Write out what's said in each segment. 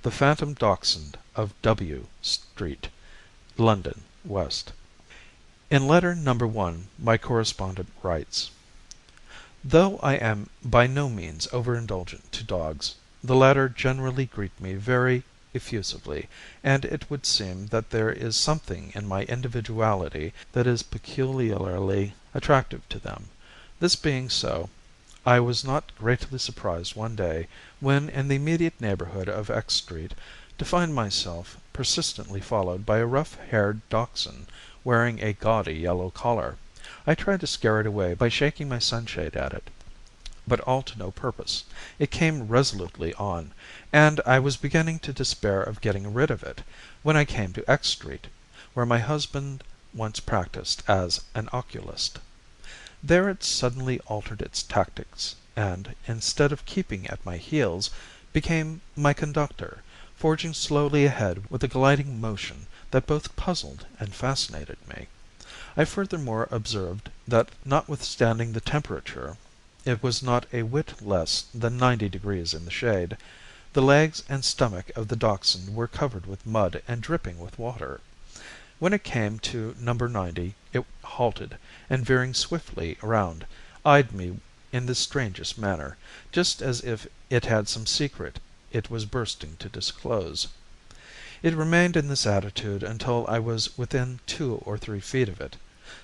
The Phantom Dachshund of W. Street, London, W. In letter number 1 my correspondent writes: Though I am by no means overindulgent to dogs, the latter generally greet me very effusively, and it would seem that there is something in my individuality that is peculiarly attractive to them. This being so, I was not greatly surprised one day, when in the immediate neighbourhood of X Street, to find myself persistently followed by a rough-haired dachshund wearing a gaudy yellow collar. I tried to scare it away by shaking my sunshade at it, but all to no purpose. It came resolutely on, and I was beginning to despair of getting rid of it, when I came to X Street, where my husband once practised as an oculist. There it suddenly altered its tactics, and, instead of keeping at my heels, became my conductor, forging slowly ahead with a gliding motion that both puzzled and fascinated me. I furthermore observed that notwithstanding the temperature (it was not a whit less than 90° in the shade), the legs and stomach of the dachshund were covered with mud and dripping with water. When it came to number 90 it halted, and veering swiftly round, eyed me in the strangest manner, just as if it had some secret it was bursting to disclose. It remained in this attitude until I was within 2 or 3 feet of it,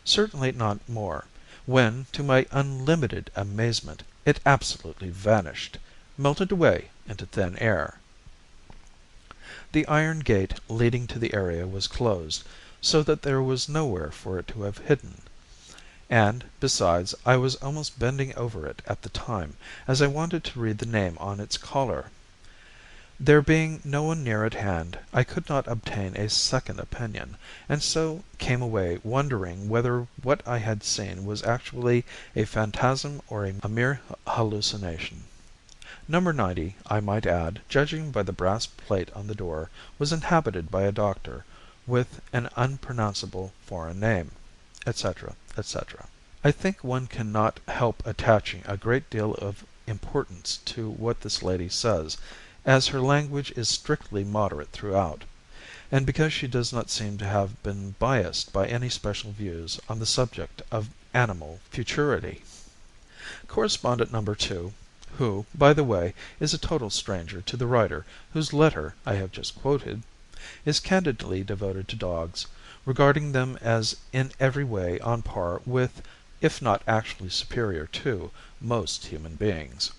certainly not more, when, to my unlimited amazement, it absolutely vanished, melted away into thin air. The iron gate leading to the area was closed, so that there was nowhere for it to have hidden; and, besides, I was almost bending over it at the time, as I wanted to read the name on its collar. There being no one near at hand, I could not obtain a second opinion, and so came away wondering whether what I had seen was actually a phantasm or a mere hallucination. Number 90, I might add, judging by the brass plate on the door, was inhabited by a doctor, with an unpronounceable foreign name, etc., etc. I think one cannot help attaching a great deal of importance to what this lady says, as her language is strictly moderate throughout, and because she does not seem to have been biassed by any special views on the subject of animal futurity. Correspondent number 2, who, by the way, is a total stranger to the writer whose letter I have just quoted, is candidly devoted to dogs, regarding them as in every way on par with, if not actually superior to, most human beings.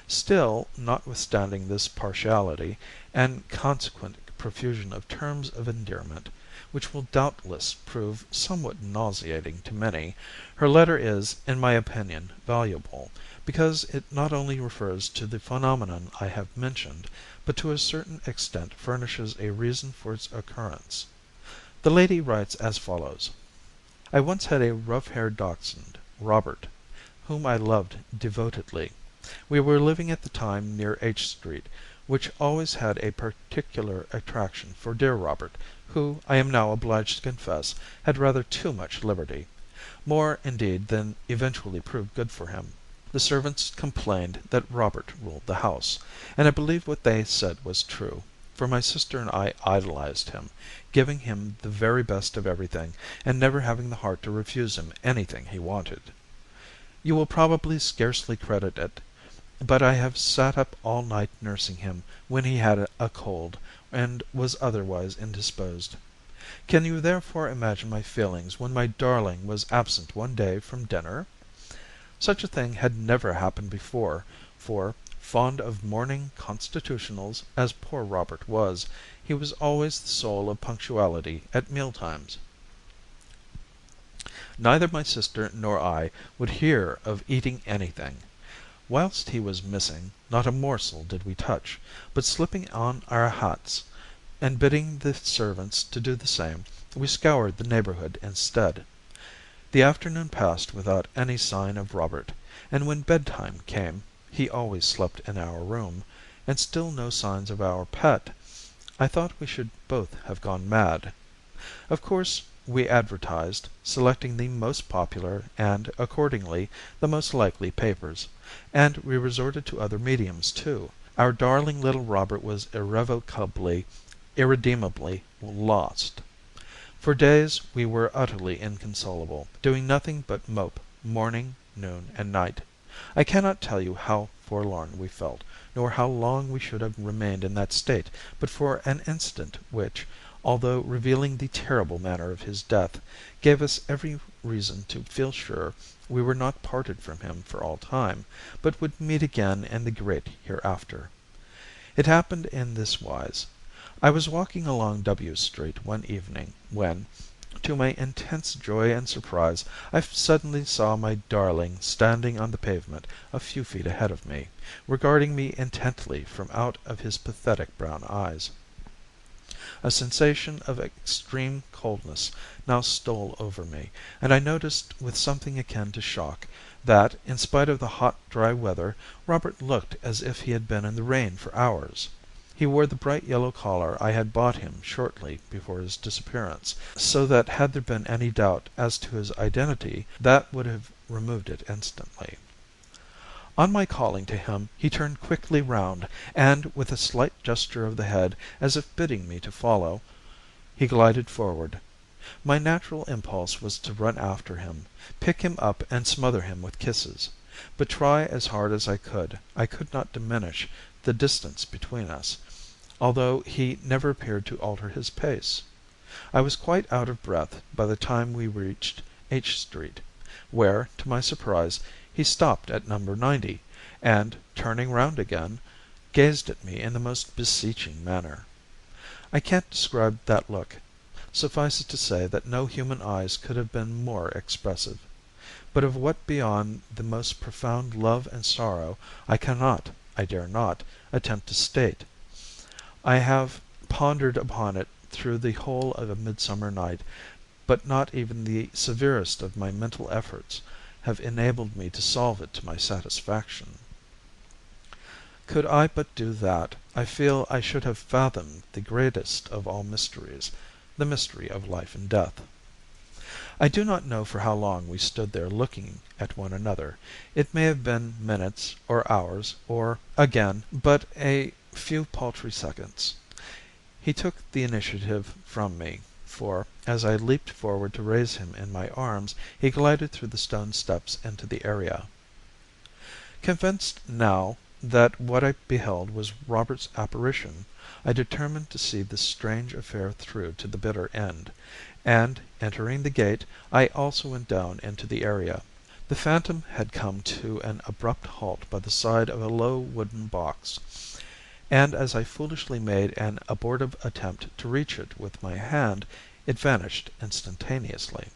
Still, notwithstanding this partiality, and consequent profusion of terms of endearment, which will doubtless prove somewhat nauseating to many, her letter is, in my opinion, valuable, because it not only refers to the phenomenon I have mentioned, but to a certain extent furnishes a reason for its occurrence. The lady writes as follows: I once had a rough-haired dachshund, Robert, whom I loved devotedly. We were living at the time near H Street, which always had a particular attraction for dear Robert, who, I am now obliged to confess, had rather too much liberty; more, indeed, than eventually proved good for him. The servants complained that Robert ruled the house, and I believe what they said was true, for my sister and I idolized him, giving him the very best of everything, and never having the heart to refuse him anything he wanted. You will probably scarcely credit it, but I have sat up all night nursing him when he had a cold, and was otherwise indisposed. Can you therefore imagine my feelings when my darling was absent one day from dinner? Such a thing had never happened before, for, fond of morning constitutionals as poor Robert was, he was always the soul of punctuality at meal times. Neither my sister nor I would hear of eating anything. Whilst he was missing, not a morsel did we touch, but slipping on our hats, and bidding the servants to do the same, we scoured the neighbourhood instead. The afternoon passed without any sign of Robert, and when bedtime came (he always slept in our room) and still no signs of our pet, I thought we should both have gone mad. Of course we advertised, selecting the most popular and, accordingly, the most likely papers, and we resorted to other mediums too. Our darling little Robert was irrevocably, irredeemably lost. For days we were utterly inconsolable, doing nothing but mope morning, noon, and night. I cannot tell you how forlorn we felt, nor how long we should have remained in that state but for an incident which, although revealing the terrible manner of his death, gave us every reason to feel sure we were not parted from him for all time, but would meet again in the great hereafter. It happened in this wise. I was walking along W Street one evening, when, to my intense joy and surprise, I suddenly saw my darling standing on the pavement a few feet ahead of me, regarding me intently from out of his pathetic brown eyes. A sensation of extreme coldness now stole over me, and I noticed with something akin to shock that, in spite of the hot, dry weather, Robert looked as if he had been in the rain for hours. He wore the bright yellow collar I had bought him shortly before his disappearance, so that had there been any doubt as to his identity, that would have removed it instantly. On my calling to him he turned quickly round, and, with a slight gesture of the head as if bidding me to follow, he glided forward. My natural impulse was to run after him, pick him up and smother him with kisses. But try as hard as I could not diminish the distance between us, although he never appeared to alter his pace. I was quite out of breath by the time we reached H Street, where, to my surprise, he stopped at number 90, and, turning round again, gazed at me in the most beseeching manner. I can't describe that look. Suffice it to say that no human eyes could have been more expressive. But of what beyond the most profound love and sorrow I cannot, I dare not, attempt to state. I have pondered upon it through the whole of a midsummer night, but not even the severest of my mental efforts have enabled me to solve it to my satisfaction. Could I but do that, I feel I should have fathomed the greatest of all mysteries, the mystery of life and death. I do not know for how long we stood there looking at one another. It may have been minutes or hours, or, again, but a few paltry seconds. He took the initiative from me, for, as I leaped forward to raise him in my arms, he glided through the stone steps into the area. Convinced now that what I beheld was Robert's apparition, I determined to see this strange affair through to the bitter end, and, entering the gate, I also went down into the area. The phantom had come to an abrupt halt by the side of a low wooden box, and as I foolishly made an abortive attempt to reach it with my hand, it vanished instantaneously.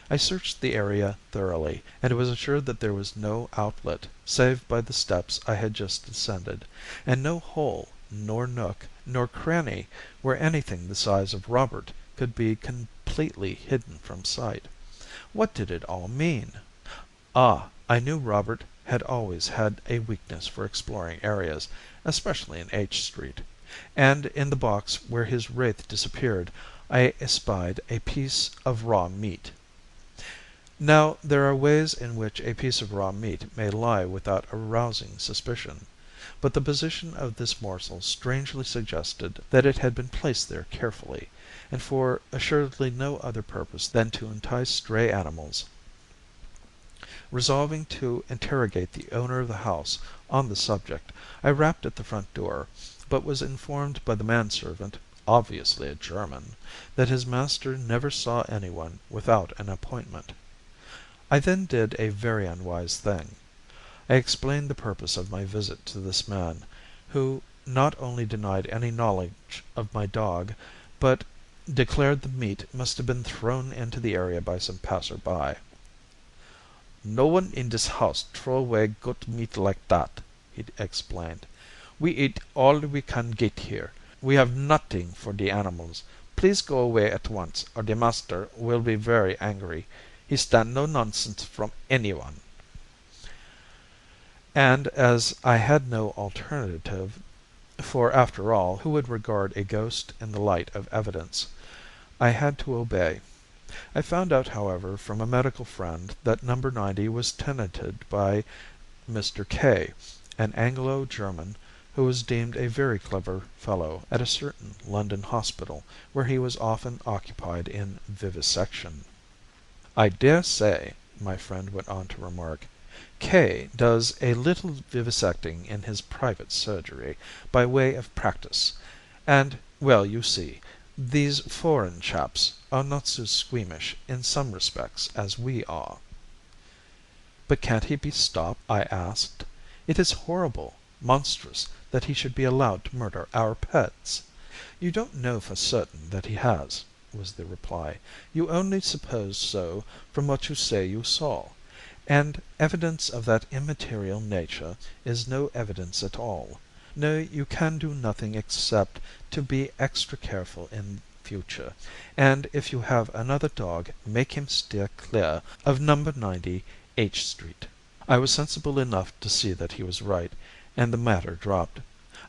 I searched the area thoroughly, and was assured that there was no outlet, save by the steps I had just descended, and no hole, nor nook, nor cranny where anything the size of Robert could be completely hidden from sight. What did it all mean? Ah, I knew Robert had always had a weakness for exploring areas, especially in H Street, and in the box where his wraith disappeared I espied a piece of raw meat. Now, there are ways in which a piece of raw meat may lie without arousing suspicion, but the position of this morsel strangely suggested that it had been placed there carefully, and for assuredly no other purpose than to entice stray animals. Resolving to interrogate the owner of the house on the subject, I rapped at the front door, but was informed by the manservant, obviously a German, that his master never saw anyone without an appointment. I then did a very unwise thing. I explained the purpose of my visit to this man, who not only denied any knowledge of my dog, but declared the meat must have been thrown into the area by some passer-by. "No one in this house throw away good meat like that," he explained. "We eat all we can get here. We have nothing for the animals. Please go away at once, or the master will be very angry. He stand no nonsense from anyone." And as I had no alternative, for after all, who would regard a ghost in the light of evidence, I had to obey. I found out, however, from a medical friend that number 90 was tenanted by Mr. K., an Anglo-German who was deemed a very clever fellow at a certain London hospital where he was often occupied in vivisection. "I dare say," my friend went on to remark, "K. does a little vivisecting in his private surgery, by way of practice, and, well, you see, these foreign chaps are not so squeamish in some respects as we are." "But can't he be stopped?" I asked. "It is horrible, monstrous, that he should be allowed to murder our pets." "You don't know for certain that he has," was the reply. "You only suppose so from what you say you saw. And evidence of that immaterial nature is no evidence at all. No, you can do nothing except to be extra careful in future, and if you have another dog make him steer clear of number 90 H Street." I was sensible enough to see that he was right, and the matter dropped.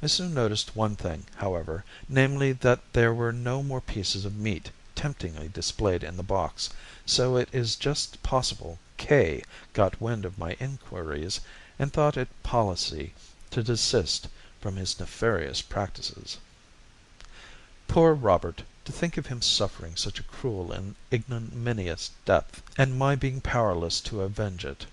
I soon noticed one thing, however, namely that there were no more pieces of meat temptingly displayed in the box, so it is just possible K. got wind of my inquiries and thought it policy to desist from his nefarious practices. Poor Robert, to think of him suffering such a cruel and ignominious death, and my being powerless to avenge it.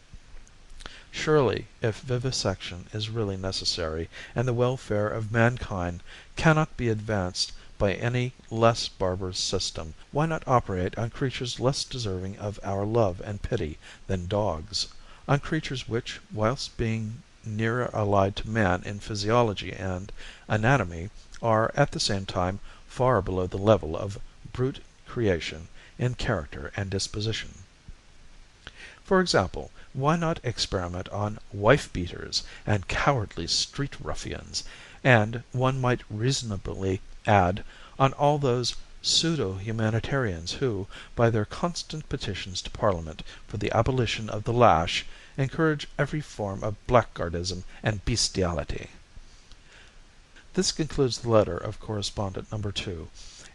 Surely, if vivisection is really necessary, and the welfare of mankind cannot be advanced by any less barbarous system, why not operate on creatures less deserving of our love and pity than dogs? On creatures which, whilst being nearer allied to man in physiology and anatomy, are, at the same time, far below the level of brute creation in character and disposition. For example, why not experiment on wife beaters and cowardly street ruffians, and, one might reasonably add, on all those pseudo humanitarians who, by their constant petitions to Parliament for the abolition of the lash, encourage every form of blackguardism and bestiality. This concludes the letter of correspondent number 2,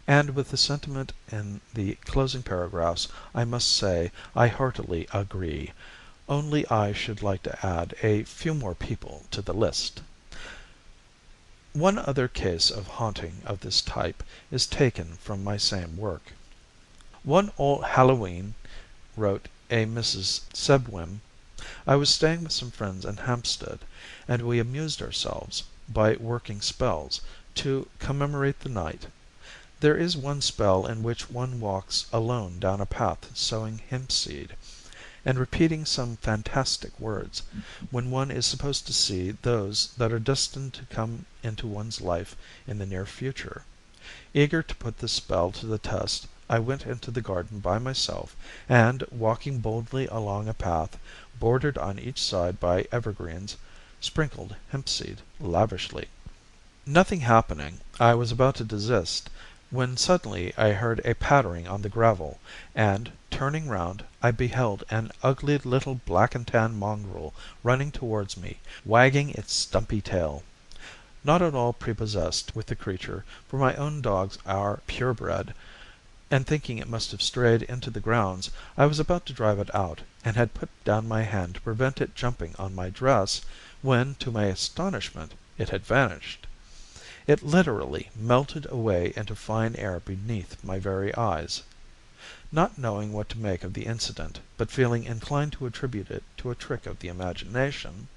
and with the sentiment in the closing paragraphs I must say I heartily agree, only I should like to add a few more people to the list. One other case of haunting of this type is taken from my same work. "One All Hallowe'en," wrote a Mrs. Sebwim, "I was staying with some friends in Hampstead, and we amused ourselves, by working spells, to commemorate the night. There is one spell in which one walks alone down a path sowing hemp seed, and repeating some fantastic words, when one is supposed to see those that are destined to come into one's life in the near future. Eager to put this spell to the test, I went into the garden by myself, and, walking boldly along a path, bordered on each side by evergreens, sprinkled hemp seed lavishly. Nothing happening, I was about to desist, when suddenly I heard a pattering on the gravel, and, turning round, I beheld an ugly little black and tan mongrel running towards me, wagging its stumpy tail. Not at all prepossessed with the creature, for my own dogs are pure bred, and thinking it must have strayed into the grounds, I was about to drive it out, and had put down my hand to prevent it jumping on my dress, when, to my astonishment, it had vanished. It literally melted away into fine air beneath my very eyes. Not knowing what to make of the incident, but feeling inclined to attribute it to a trick of the imagination,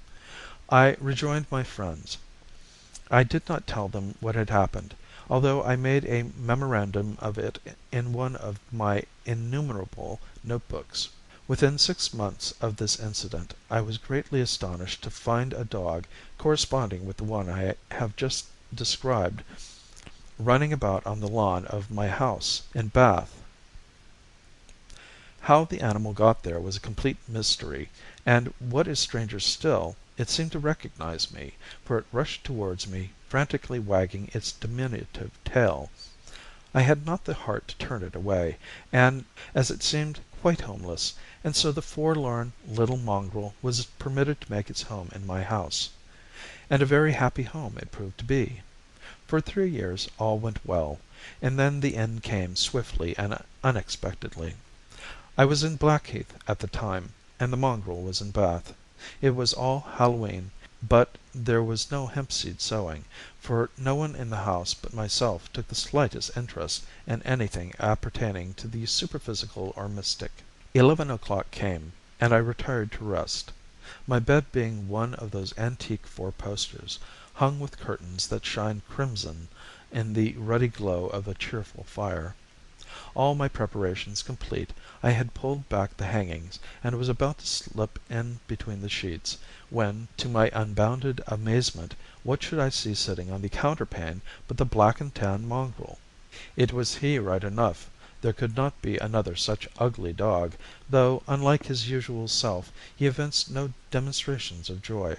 I rejoined my friends. I did not tell them what had happened, although I made a memorandum of it in one of my innumerable notebooks. Within 6 months of this incident I was greatly astonished to find a dog, corresponding with the one I have just described, running about on the lawn of my house in Bath. How the animal got there was a complete mystery, and, what is stranger still, it seemed to recognize me, for it rushed towards me, frantically wagging its diminutive tail. I had not the heart to turn it away, and as it seemed quite homeless, and so the forlorn little mongrel was permitted to make its home in my house. And a very happy home it proved to be. For 3 years all went well, and then the end came swiftly and unexpectedly. I was in Blackheath at the time, and the mongrel was in Bath. It was All Hallowe'en, but there was no hempseed sowing, for no one in the house but myself took the slightest interest in anything appertaining to the superphysical or mystic. 11 o'clock came, and I retired to rest, my bed being one of those antique four posters, hung with curtains that shine crimson in the ruddy glow of a cheerful fire. All my preparations complete, I had pulled back the hangings, and was about to slip in between the sheets, when, to my unbounded amazement, what should I see sitting on the counterpane but the black and tan mongrel? It was he right enough; there could not be another such ugly dog, though, unlike his usual self, he evinced no demonstrations of joy.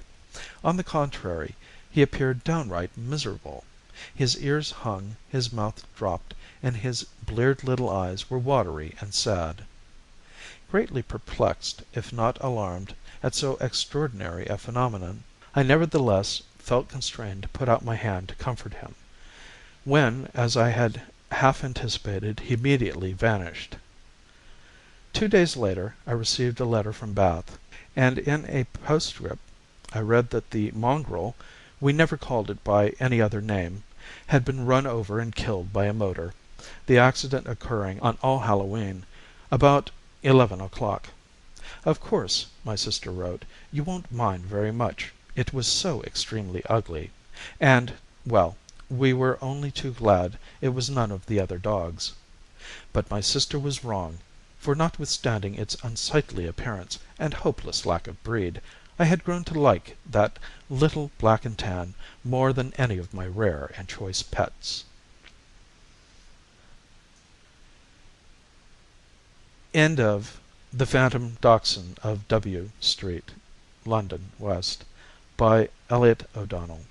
On the contrary, he appeared downright miserable. His ears hung, his mouth dropped, and his bleared little eyes were watery and sad. Greatly perplexed, if not alarmed, at so extraordinary a phenomenon, I nevertheless felt constrained to put out my hand to comfort him, when, as I had half anticipated, he immediately vanished. 2 days later I received a letter from Bath, and in a postscript I read that the mongrel (we never called it by any other name) had been run over and killed by a motor, the accident occurring on All Hallowe'en, about 11 o'clock. Of course, my sister wrote, you won't mind very much, it was so extremely ugly, and, well, we were only too glad it was none of the other dogs. But my sister was wrong, for notwithstanding its unsightly appearance and hopeless lack of breed, I had grown to like that little black and tan more than any of my rare and choice pets. End of The Phantom Dachshund of W. Street, London, W. by Elliot O'Donnell.